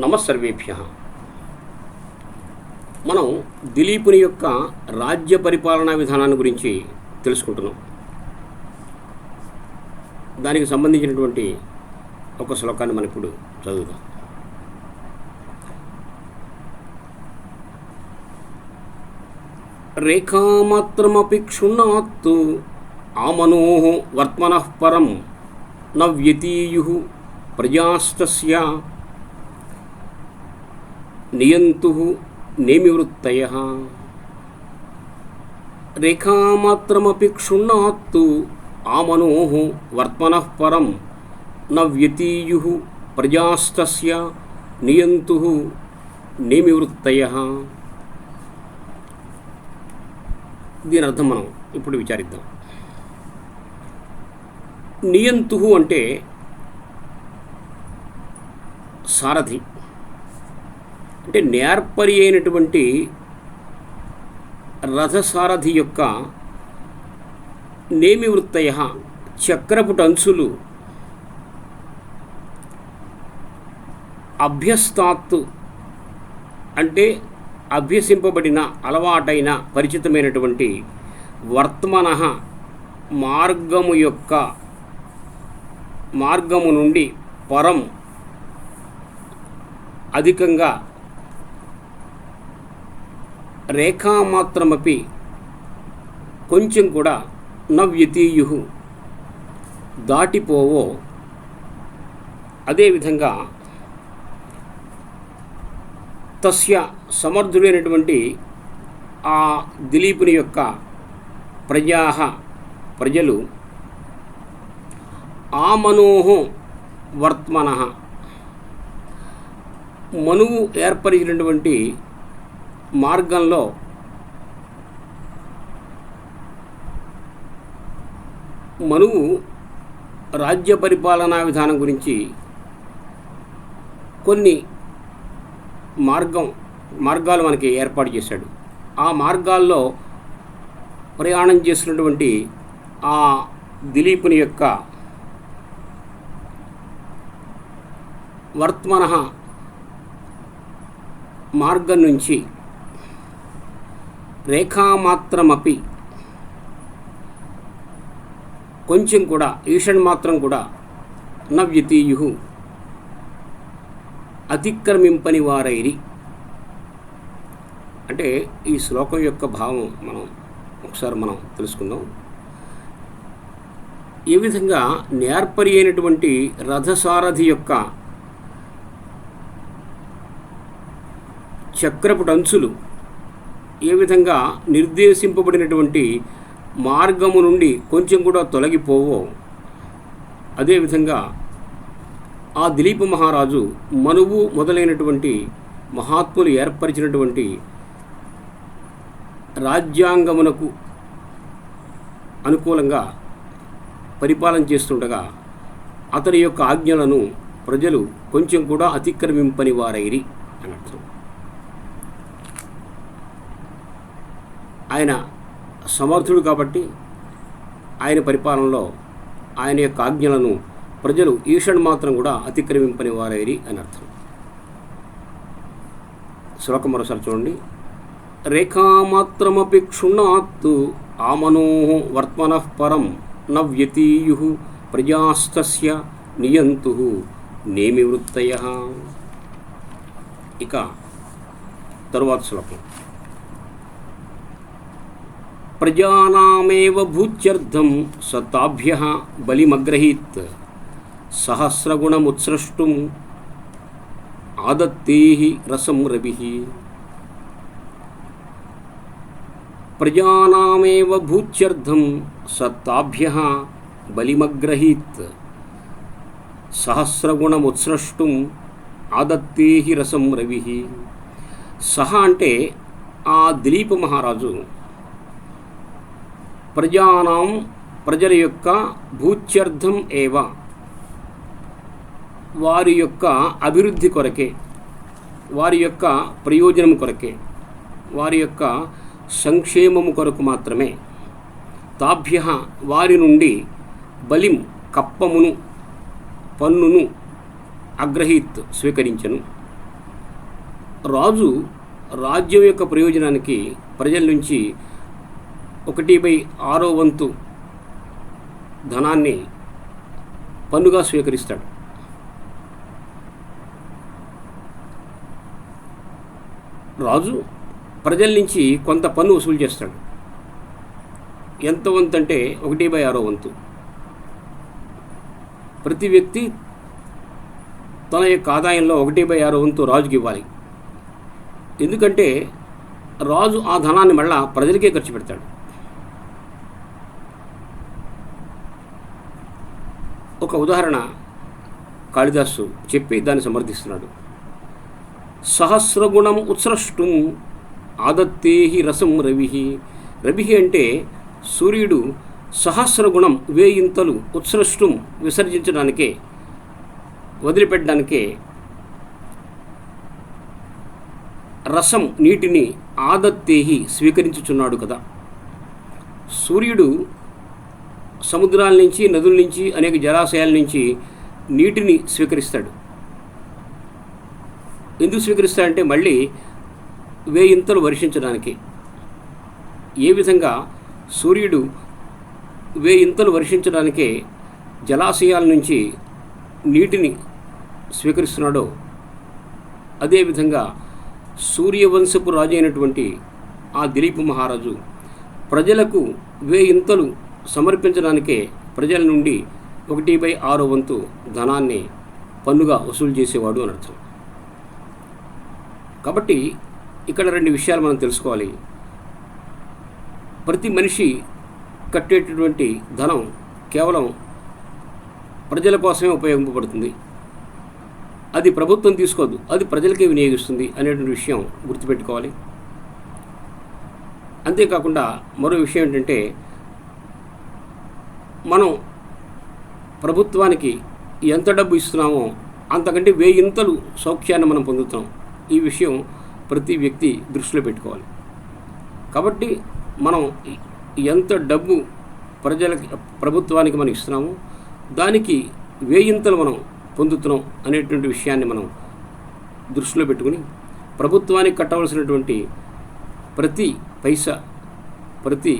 నమస్సర్వేభ్య. మనం దిలీపుని యొక్క రాజ్య పరిపాలనా విధానాన్ని గురించి తెలుసుకుంటున్నాం. దానికి సంబంధించినటువంటి ఒక శ్లోకాన్ని మనం ఇప్పుడు చదువుదాం. రేఖామాత్రమపి క్షుణ్ణాత్తు ఆమనో వర్త్మనః పరం న వ్యతీయుః ప్రజాస్తస్య నియంతుః నేమివృత్తయః. రేఖామాత్రమపి క్షుణ్ణాత్తు ఆమనో వర్త్మనః పరం న వ్యతీయుః ప్రజాస్తస్య నియంతుః నేమివృత్తయః. దీని అర్థం మనం ఇప్పుడు విచారిద్దాం. నియంతుః అంటే సారథి, అంటే నేర్పరి అయినటువంటి రథసారథి యొక్క నేమివృత్తయ చక్రపుటంచులు అభ్యస్తాత్తు అంటే అభ్యసింపబడిన అలవాటైన పరిచితమైనటువంటి వర్త్మన మార్గము నుండి పరం అధికంగా రేఖామాత్రమపి కొంచెం కూడా న వ్యతీయుః దాటిపోవో. అదేవిధంగా తస్య సమర్థుడైనటువంటి ఆ దిలీపుని యొక్క ప్రజలు ఆమనోః వర్త్మనః మనువు ఏర్పరిచినటువంటి మార్గంలో మనువు రాజ్య పరిపాలనా విధానం గురించి కొన్ని మార్గాలు మనకి ఏర్పాటు చేశాడు. ఆ మార్గాల్లో ప్రయాణం చేసినటువంటి ఆ దిలీపుని యొక్క వర్త్మన మార్గం నుంచి రేఖామాత్రమపి కొంచెం కూడా ఈషణ్ మాత్రం కూడా న వ్యతీయుః అతిక్రమింపని వారైరి. అంటే ఈ శ్లోకం యొక్క భావం ఒకసారి మనం తెలుసుకుందాం. ఏ విధంగా నేర్పరి అయినటువంటి రథసారథి యొక్క చక్రపుటంచులు ఏ విధంగా నిర్దేశింపబడినటువంటి మార్గము నుండి కొంచెం కూడా తొలగిపోవో, అదేవిధంగా ఆ దిలీప మహారాజు మనువు మొదలైనటువంటి మహాత్ములు ఏర్పరిచినటువంటి రాజ్యాంగమునకు అనుకూలంగా పరిపాలన చేస్తుండగా అతని యొక్క ఆజ్ఞలను ప్రజలు కొంచెం కూడా అతిక్రమింపని వారైరి అని అర్థం. ఆయన సమర్థుడు కాబట్టి ఆయన పరిపాలనలో ఆయన యొక్క ఆజ్ఞలను ప్రజలు ఈషణ్ మాత్రం కూడా అతిక్రమింపని వారైరి అని అర్థం. శ్లోకం మరోసారి చూడండి. రేఖామాత్రమపి క్షుణ్ణాత్తు ఆమనో వర్త్మనః పరం న వ్యతీయుః ప్రజాస్తస్య నియంతుః నేమివృత్తయః. ఇక తరువాత శ్లోకం. ప్రజానామేవ భూత్యర్థం స తాభ్యః బలిమగ్రహీత్ సహస్రగుణముత్సృష్టుం ఆదత్తేః రసం రవిః. ప్రజానామేవ భూత్యర్థం స తాభ్యః బలిమగ్రహీత్ సహస్రగుణముత్సృష్టుం ఆదత్తేః రసం రవిః. సహ అంటే ఆ దిలీప మహారాజు ప్రజల యొక్క భూత్యర్థం ఏవ వారి యొక్క అభివృద్ధి కొరకే, వారి యొక్క ప్రయోజనం కొరకే, వారి యొక్క సంక్షేమము కొరకు మాత్రమే తాభ్య వారి నుండి బలిం కప్పమును పన్నును అగ్రహీత్ స్వీకరించను. రాజు రాజ్యం యొక్క ప్రయోజనానికి ప్రజల నుంచి 1/6 వంతు ధనాన్ని పన్నుగా స్వీకరిస్తాడు. రాజు ప్రజల నుంచి కొంత పన్ను వసూలు చేస్తాడు. ఎంత వంతు అంటే 1/6 వంతు. ప్రతి వ్యక్తి తన యొక్క ఆదాయంలో 1/6 వంతు రాజుకి ఇవ్వాలి. ఎందుకంటే రాజు ఆ ధనాన్ని మళ్ళా ప్రజలకే ఖర్చు పెడతాడు. ఒక ఉదాహరణ కాళిదాసు చెప్పి దాన్ని సమర్థిస్తున్నాడు. సహస్రగుణం ఉత్సృష్టం ఆదత్తేహి రసం రవి. రవి అంటే సూర్యుడు సహస్రగుణం 1000 ఉత్సృష్టం విసర్జించడానికే, వదిలిపెట్టడానికే రసం నీటిని ఆదత్తేహి స్వీకరించుచున్నాడు కదా. సూర్యుడు సముద్రాల నుంచి, నదుల నుంచి, అనేక జలాశయాల నుంచి నీటిని స్వీకరిస్తాడు. ఎందుకు స్వీకరిస్తాడంటే మళ్ళీ 1000 వర్షించడానికి. ఏ విధంగా సూర్యుడు 1000 వర్షించడానికే జలాశయాల నుంచి నీటిని స్వీకరిస్తున్నాడో, అదేవిధంగా సూర్యవంశపు రాజు అయినటువంటి ఆ దిలీప మహారాజు ప్రజలకు 1000 సమర్పించడానికే ప్రజల నుండి 1/6 వంతు ధనాన్ని పన్నుగా వసూలు చేసేవాడు అని అర్థం. కాబట్టి ఇక్కడ 2 విషయాలు మనం తెలుసుకోవాలి. ప్రతి మనిషి కట్టేటటువంటి ధనం కేవలం ప్రజల కోసమే ఉపయోగింపబడుతుంది. అది ప్రభుత్వం తీసుకోదు, అది ప్రజలకే వినియోగిస్తుంది అనేటువంటి విషయం గుర్తుపెట్టుకోవాలి. అంతేకాకుండా మరో విషయం ఏంటంటే, మనం ప్రభుత్వానికి ఎంత డబ్బు ఇస్తున్నామో అంతకంటే 1000 సౌఖ్యాన్ని మనం పొందుతాం. ఈ విషయం ప్రతి వ్యక్తి దృష్టిలో పెట్టుకోవాలి. కాబట్టి మనం ఎంత డబ్బు ప్రభుత్వానికి మనం ఇస్తున్నామో దానికి 1000 మనం పొందుతున్నాం అనేటువంటి విషయాన్ని మనం దృష్టిలో పెట్టుకుని ప్రభుత్వానికి కట్టవలసినటువంటి ప్రతి పైసా, ప్రతి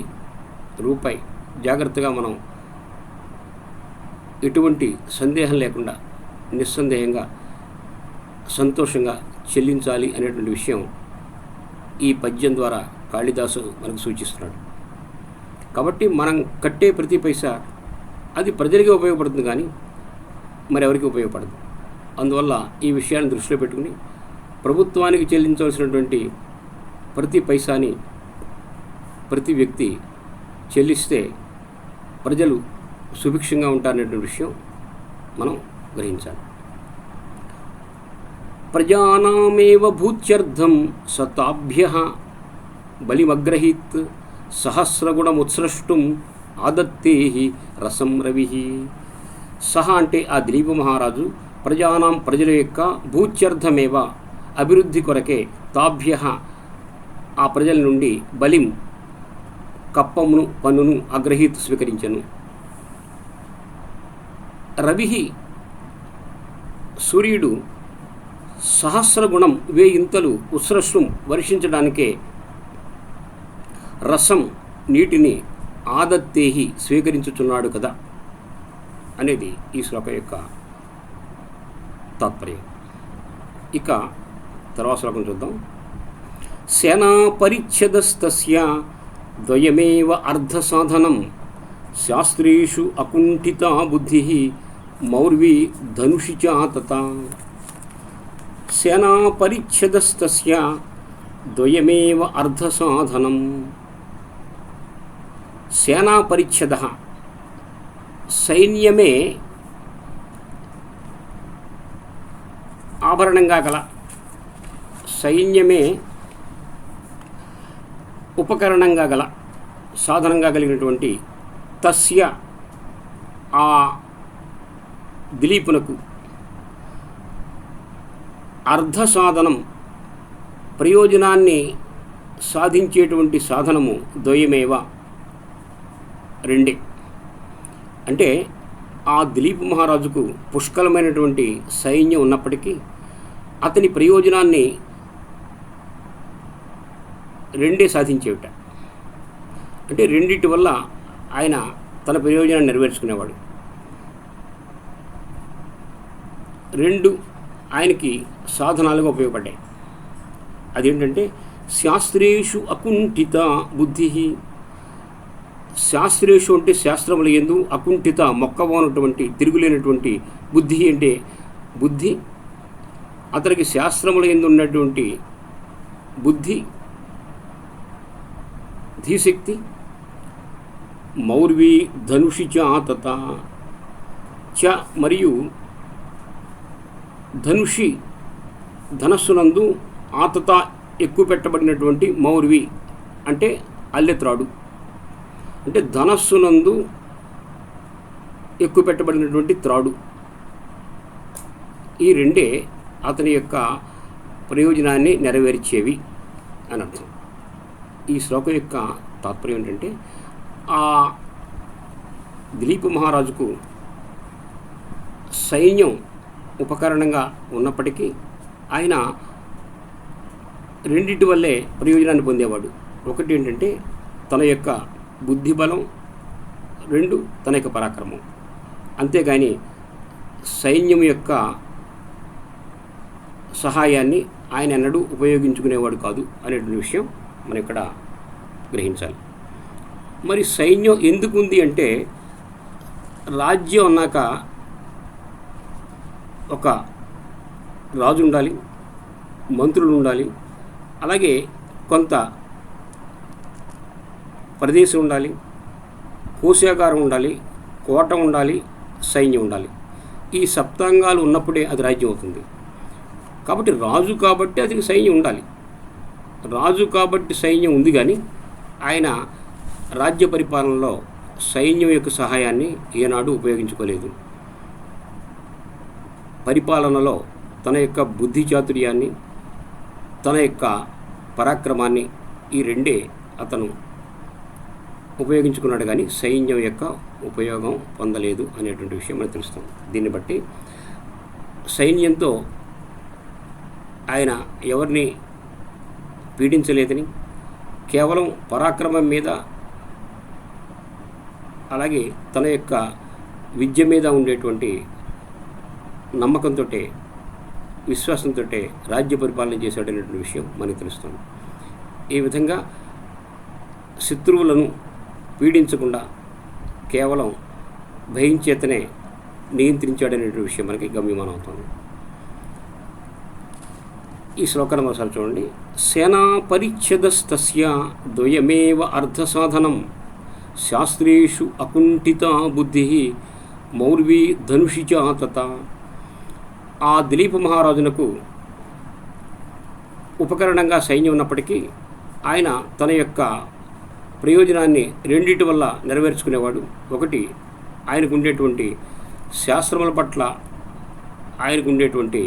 రూపాయి జాగ్రత్తగా మనం ఎటువంటి సందేహం లేకుండా నిస్సందేహంగా సంతోషంగా చెల్లించాలి అనేటువంటి విషయం ఈ పద్యం ద్వారా కాళిదాసు మనకు సూచిస్తున్నాడు. కాబట్టి మనం కట్టే ప్రతి పైసా అది ప్రజలకే ఉపయోగపడుతుంది, కానీ మరెవరికి ఉపయోగపడదు. అందువల్ల ఈ విషయాన్ని దృష్టిలో పెట్టుకుని ప్రభుత్వానికి చెల్లించవలసినటువంటి ప్రతి పైసాని ప్రతి వ్యక్తి చెల్లిస్తే ప్రజలు సుభిక్షంగా ఉంటారనేటువంటి విషయం మనం గ్రహించాలి. ప్రజానామేవ భూత్యర్థం సతాభ్యః బలిమగ్రహీత్ సహస్రగుణముత్సృష్టం ఆదత్తేహి రసం రవిః. సహ అంటే ఆ దిలీప మహారాజు ప్రజానాం ప్రజల యొక్క భూత్యర్థమేవ అభివృద్ధి కొరకే తాభ్యః ఆ ప్రజల నుండి బలిం కప్పమును పన్నును అగ్రహీత్ స్వీకరించను. రవి సూర్యుడు సహస్రగుణం 1000 ఉత్సృష్టం వర్షించడానికే రసం నీటిని ఆదత్తేహి స్వీకరించుచున్నాడు కదా అనేది ఈ శ్లోకం యొక్క తాత్పర్యం. ఇక తర్వాత శ్లోకం చూద్దాం. సేనా పరిచ్ఛదస్తస్య ద్వయమేవ అర్ధసాధనం శాస్త్రేషు అకుంఠితా బుద్ధి మౌర్వీ ధనుషి చ తథా. సేనా పరిచ్ఛదస్తస్య ద్వయమేవ అర్ధసాధనం. సేనా పరిచ్ఛద సైన్యమే ఆభరణంగా గల, సైన్యమే ఉపకరణంగా గల, సాధనంగా కలిగినటువంటి తస్య ఆ దిలీపునకు అర్ధ సాధనం ప్రయోజనాన్ని సాధించేటువంటి సాధనము ద్వయమేవ రెండే. అంటే ఆ దిలీప్ మహారాజుకు పుష్కలమైనటువంటి సైన్యం ఉన్నప్పటికీ అతని ప్రయోజనాన్ని రెండే సాధించేవిట. అంటే రెండింటి వల్ల ఆయన తన ప్రయోజనాన్ని నెరవేర్చుకునేవాడు. రెండు ఆయనకి సాధనాలుగా ఉపయోగపడ్డాయి. అదేంటంటే శాస్త్రేషు అకుంఠిత బుద్ధి. శాస్త్రేషు అంటే శాస్త్రముల యందు, అకుంఠిత మొక్కబోనటువంటి తిరుగులేనటువంటి బుద్ధి అంటే బుద్ధి. అతనికి శాస్త్రముల యందు ఉన్నటువంటి బుద్ధి, ధీశక్తి. మౌర్వి ధనుషి చ తత చ మరియు ధనుషి ధనస్సునందు ఆతత ఎక్కువ పెట్టబడినటువంటి మౌర్వి అంటే అల్లెత్రాడు. అంటే ధనస్సునందు ఎక్కువ పెట్టబడినటువంటి త్రాడు. ఈ రెండే అతని యొక్క ప్రయోజనాన్ని నెరవేర్చేవి అని అర్థం. ఈ శ్లోకం యొక్క తాత్పర్యం ఏంటంటే ఆ దిలీప మహారాజుకు సైన్యం ఉపకరణంగా ఉన్నప్పటికీ ఆయన రెండింటి వల్లే ప్రయోజనాన్ని పొందేవాడు. ఒకటి ఏంటంటే తన యొక్క బుద్ధిబలం, రెండు తన యొక్క పరాక్రమం. అంతేగాని సైన్యం యొక్క సహాయాన్ని ఆయన ఎన్నడూ ఉపయోగించుకునేవాడు కాదు అనేటువంటి విషయం మనం ఇక్కడ గ్రహించాలి. మరి సైన్యం ఎందుకు ఉంది అంటే రాజ్యం అన్నాక ఒక రాజు ఉండాలి, మంత్రులు ఉండాలి, అలాగే కొంత ప్రదేశం ఉండాలి, కోశాగారం ఉండాలి, కోట ఉండాలి, సైన్యం ఉండాలి. ఈ సప్తాంగాలు ఉన్నప్పుడే అది రాజ్యం అవుతుంది. కాబట్టి రాజు కాబట్టి అది సైన్యం ఉండాలి. రాజు కాబట్టి సైన్యం ఉంది, కానీ ఆయన రాజ్య పరిపాలనలో సైన్యం యొక్క సహాయాన్ని ఏనాడు ఉపయోగించుకోలేదు. పరిపాలనలో తన యొక్క బుద్ధి చాతుర్యాన్ని, తన యొక్క పరాక్రమాన్ని, ఈ రెండే అతను ఉపయోగించుకున్నాడు, కానీ సైన్యం యొక్క ఉపయోగం పొందలేదు అనేటువంటి విషయం మనకు తెలుస్తుంది. దీన్ని బట్టి సైన్యంతో ఆయన ఎవరిని పీడించలేదని, కేవలం పరాక్రమం మీద, అలాగే తన యొక్క విద్య మీద ఉండేటువంటి నమ్మకంతో, విశ్వాసంతో రాజ్య పరిపాలన చేశాడనేటువంటి విషయం మనకు తెలుస్తుంది. ఈ విధంగా శత్రువులను పీడించకుండా కేవలం భయం చేతనే నియంత్రించాడనేటువంటి విషయం మనకి గమ్యమానం అవుతుంది. ఈ శ్లోకాన్ని ఒకసారి చూడండి. సేనా పరిచ్ఛదస్తస్య ద్వయమేవ అర్ధసాధనం శాస్త్రేషు అకుంఠిత బుద్ధి మౌర్వి ధనుషి చ తత. ఆ దిలీప మహారాజునకు ఉపకరణంగా సైన్యం ఉన్నప్పటికీ ఆయన తన యొక్క ప్రయోజనాన్ని రెండింటి వల్ల నెరవేర్చుకునేవాడు. ఒకటి ఆయనకు ఉండేటువంటి శాస్త్రముల పట్ల ఆయనకు ఉండేటువంటి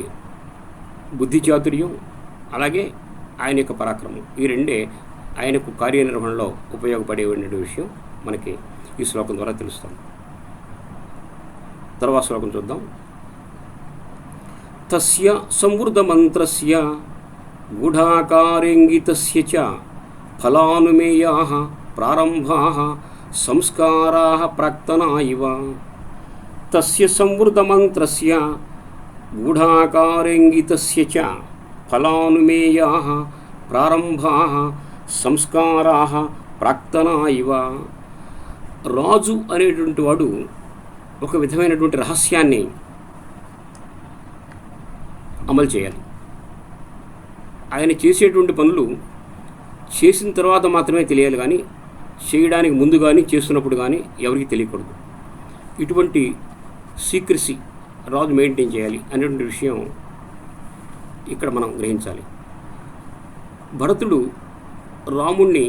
బుద్ధి చాతుర్యం, అలాగే ఆయన యొక్క పరాక్రమం. ఈ రెండే ఆయనకు కార్యనిర్వహణలో ఉపయోగపడే విషయం మనకి ఈ శ్లోకం ద్వారా తెలుస్తాం. తర్వాత శ్లోకం చూద్దాం. తస్య సంవృద్ధమంత్రస్య గూఢాకారేంగితస్య చ ఫలానుమేయాః ప్రారంభాః సంస్కారాః ప్రాక్తనా ఇవ. తస్య సంవృద్ధమంత్రస్య గూఢాకారేంగితస్య చ ఫలానుమేయాః ప్రారంభాః సంస్కారాః ప్రాక్తనా ఇవ. రాజు అనేటువంటి వాడు ఒక విధమైనటువంటి రహస్యాన్ని అమలు చేయాలి. ఆయన చేసేటువంటి పనులు చేసిన తర్వాత మాత్రమే తెలియాలి, కానీ చేయడానికి ముందు కానీ చేస్తున్నప్పుడు కానీ ఎవరికి తెలియకూడదు. ఇటువంటి సీక్రెసీ రాజు మెయింటైన్ చేయాలి అనేటువంటి విషయం ఇక్కడ మనం గ్రహించాలి. భరతుడు రాముణ్ణి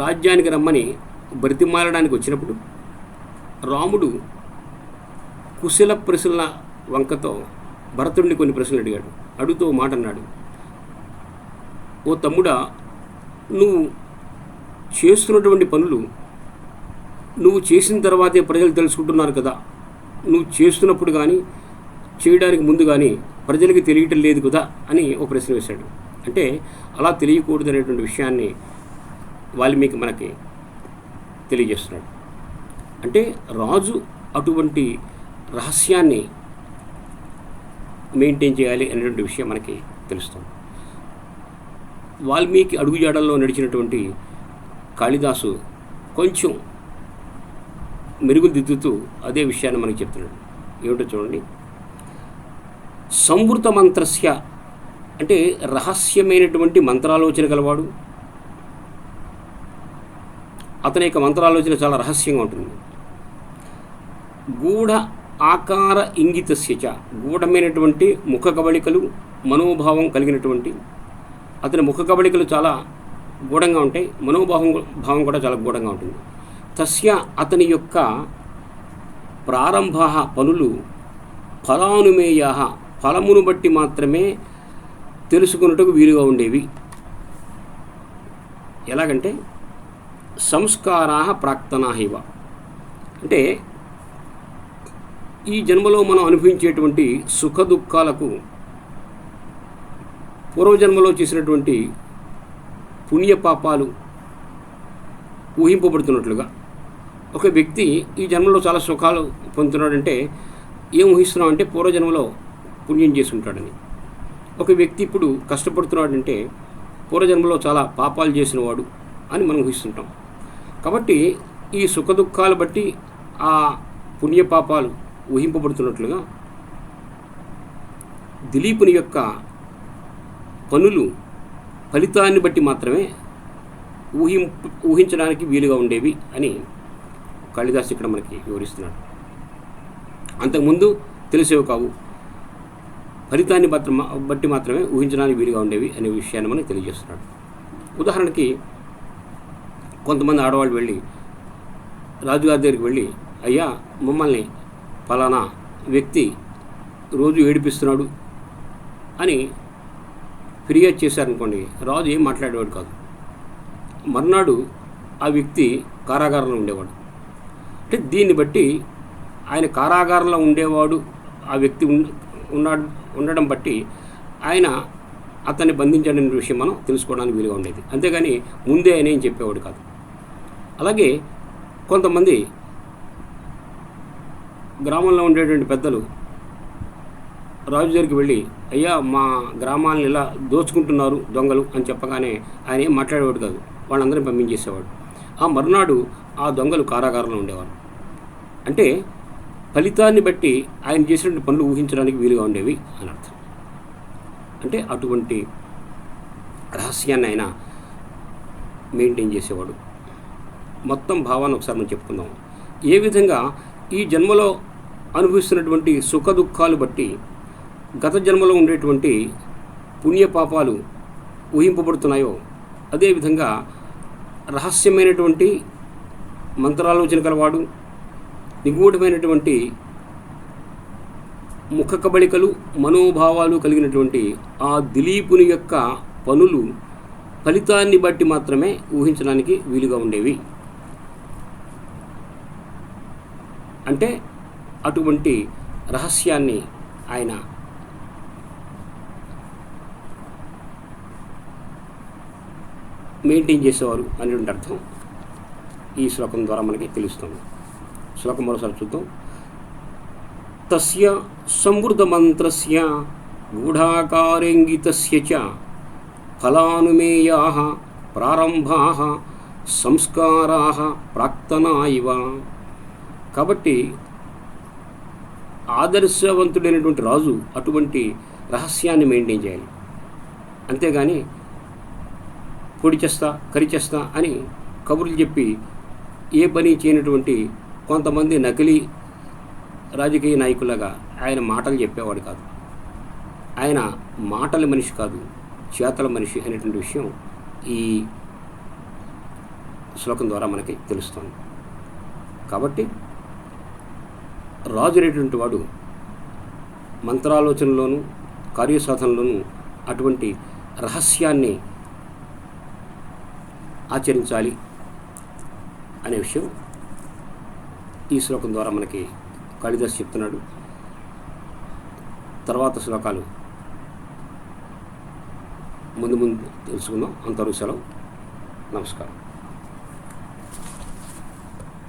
రాజ్యానికి రమ్మని బ్రతిమాలడానికి వచ్చినప్పుడు రాముడు కుశల ప్రశ్నల వంకతో భరతుడిని కొన్ని ప్రశ్నలు అడిగాడు. అడుగుతూ మాట అన్నాడు, ఓ తమ్ముడా, నువ్వు చేస్తున్నటువంటి పనులు నువ్వు చేసిన తర్వాతే ప్రజలు తెలుసుకుంటున్నారు కదా, నువ్వు చేస్తున్నప్పుడు కానీ చేయడానికి ముందు కానీ ప్రజలకి తెలియటం లేదు కదా అని ఓ ప్రశ్న వేశాడు. అంటే అలా తెలియకూడదు అనేటువంటి విషయాన్ని వాల్మీకి మనకి తెలియజేస్తున్నాడు. అంటే రాజు అటువంటి రహస్యాన్ని మెయింటైన్ చేయాలి అనేటువంటి విషయం మనకి తెలుస్తుంది. వాల్మీకి అడుగుజాడల్లో నడిచినటువంటి కాళిదాసు కొంచెం మెరుగులు దిద్దుతూ అదే విషయాన్ని మనకి చెప్తున్నాడు. ఏమిటో చూడండి. సంవృత మంత్రస్య అంటే రహస్యమైనటువంటి మంత్రాలోచన గలవాడు. అతని యొక్క మంత్రాలోచన చాలా రహస్యంగా ఉంటుంది. గూఢ ఆకార ఇంగితస్య చ గూఢమైనటువంటి ముఖ కవళికలు మనోభావం కలిగినటువంటి అతని ముఖ కవళికలు చాలా గూఢంగా ఉంటాయి, భావం కూడా చాలా గూఢంగా ఉంటుంది. తస్య అతని యొక్క ప్రారంభ పనులు ఫలానుమేయ ఫలమును బట్టి మాత్రమే తెలుసుకున్నట్టుకు వీలుగా ఉండేవి. ఎలాగంటే సంస్కారా ప్రాక్తనా ఇవ అంటే ఈ జన్మలో మనం అనుభవించేటువంటి సుఖ దుఃఖాలకు పూర్వజన్మలో చేసినటువంటి పుణ్యపాపాలు ఊహింపబడుతున్నట్లుగా. ఒక వ్యక్తి ఈ జన్మలో చాలా సుఖాలు పొందుతున్నాడంటే ఏం ఊహిస్తున్నాం అంటే పూర్వజన్మలో పుణ్యం చేసి ఉంటాడని. ఒక వ్యక్తి ఇప్పుడు కష్టపడుతున్నాడంటే పూర్వజన్మలో చాలా పాపాలు చేసినవాడు అని మనం ఊహిస్తుంటాం. కాబట్టి ఈ సుఖ దుఃఖాలు బట్టి ఆ పుణ్యపాపాలు ఊహింపబడుతున్నట్లుగా దిలీపుని యొక్క పనులు ఫలితాన్ని బట్టి మాత్రమే ఊహించడానికి వీలుగా ఉండేవి అని కాళిదాసు ఇక్కడ మనకి వివరిస్తున్నాడు. అంతకుముందు తెలిసేవి కావు, ఫలితాన్ని బట్టి మాత్రమే ఊహించడానికి వీలుగా ఉండేవి అనే విషయాన్ని మనకి తెలియజేస్తున్నాడు. ఉదాహరణకి కొంతమంది ఆడవాళ్ళు వెళ్ళి రాజుగారి దగ్గరికి వెళ్ళి, అయ్యా మమ్మల్ని ఫలానా వ్యక్తి రోజు ఏడిపిస్తున్నాడు అని ఫిర్యాదు చేశారనుకోండి, రాజు ఏం మాట్లాడేవాడు కాదు. మర్నాడు ఆ వ్యక్తి కారాగారంలో ఉండేవాడు. అంటే దీన్ని బట్టి ఆయన కారాగారంలో ఉండేవాడు ఆ వ్యక్తి ఉండడం బట్టి ఆయన అతన్ని బంధించాడనే విషయం మనం తెలుసుకోవడానికి వీలుగా ఉండేది. అంతేగాని ముందే ఆయన ఏం చెప్పేవాడు కాదు. అలాగే కొంతమంది గ్రామంలో ఉండేటువంటి పెద్దలు రాజు దగ్గరికి వెళ్ళి, అయ్యా మా గ్రామాలను ఇలా దోచుకుంటున్నారు దొంగలు అని చెప్పగానే ఆయన ఏం మాట్లాడేవాడు కాదు, వాళ్ళందరినీ పంపించేసేవాడు. ఆ మర్నాడు ఆ దొంగలు కారాగారంలో ఉండేవారు. అంటే ఫలితాన్ని బట్టి ఆయన చేసినటువంటి పనులు ఊహించడానికి వీలుగా ఉండేవి అని అర్థం. అంటే అటువంటి రహస్యాన్ని ఆయన మెయింటైన్ చేసేవాడు. మొత్తం భావాన్ని ఒకసారి మనం చెప్పుకుందాం. ఏ విధంగా ఈ జన్మలో అనుభవిస్తున్నటువంటి సుఖ దుఃఖాలు బట్టి గత జన్మలో ఉండేటువంటి పుణ్యపాపాలు ఊహింపబడుతున్నాయో, అదేవిధంగా రహస్యమైనటువంటి మంత్రాలోచన కలవాడు, నిగూఢమైనటువంటి ముఖ కబళికలు మనోభావాలు కలిగినటువంటి ఆ దిలీపుని యొక్క పనులు ఫలితాన్ని బట్టి మాత్రమే ఊహించడానికి వీలుగా ఉండేవి. అంటే అటువంటి రహస్యాన్ని ఆయన మెయింటైన్ చేసేవారు అనేటువంటి అర్థం ఈ శ్లోకం ద్వారా మనకి తెలుస్తుంది. శ్లోకం మరోసారి చూద్దాం. తస్య సమృద్ధ మంత్రస్య గూఢాకారేంగితస్య చ ఫలానుమేయాః ప్రారంభాః సంస్కారాః ప్రాక్తనా ఇవ. కాబట్టి ఆదర్శవంతుడైనటువంటి రాజు అటువంటి రహస్యాన్ని మెయింటైన్ చేయాలి. అంతేగాని పొడి చేస్తా కరి చేస్తా అని కబుర్లు చెప్పి ఏ పని చేయనటువంటి కొంతమంది నకిలీ రాజకీయ నాయకులాగా ఆయన మాటలు చెప్పేవాడు కాదు. ఆయన మాటల మనిషి కాదు, చేతల మనిషి అనేటువంటి విషయం ఈ శ్లోకం ద్వారా మనకి తెలుస్తుంది. కాబట్టి రాజు అనేటువంటి వాడు మంత్రాలోచనలోనూ కార్యసాధనలోనూ అటువంటి రహస్యాన్ని ఆచరించాలి అనే విషయం ఈ శ్లోకం ద్వారా మనకి కాళిదాసు చెప్తున్నాడు. తర్వాత శ్లోకాలు ముందు ముందు తెలుసుకుందాం. అంతవరకు సెలవు. నమస్కారం.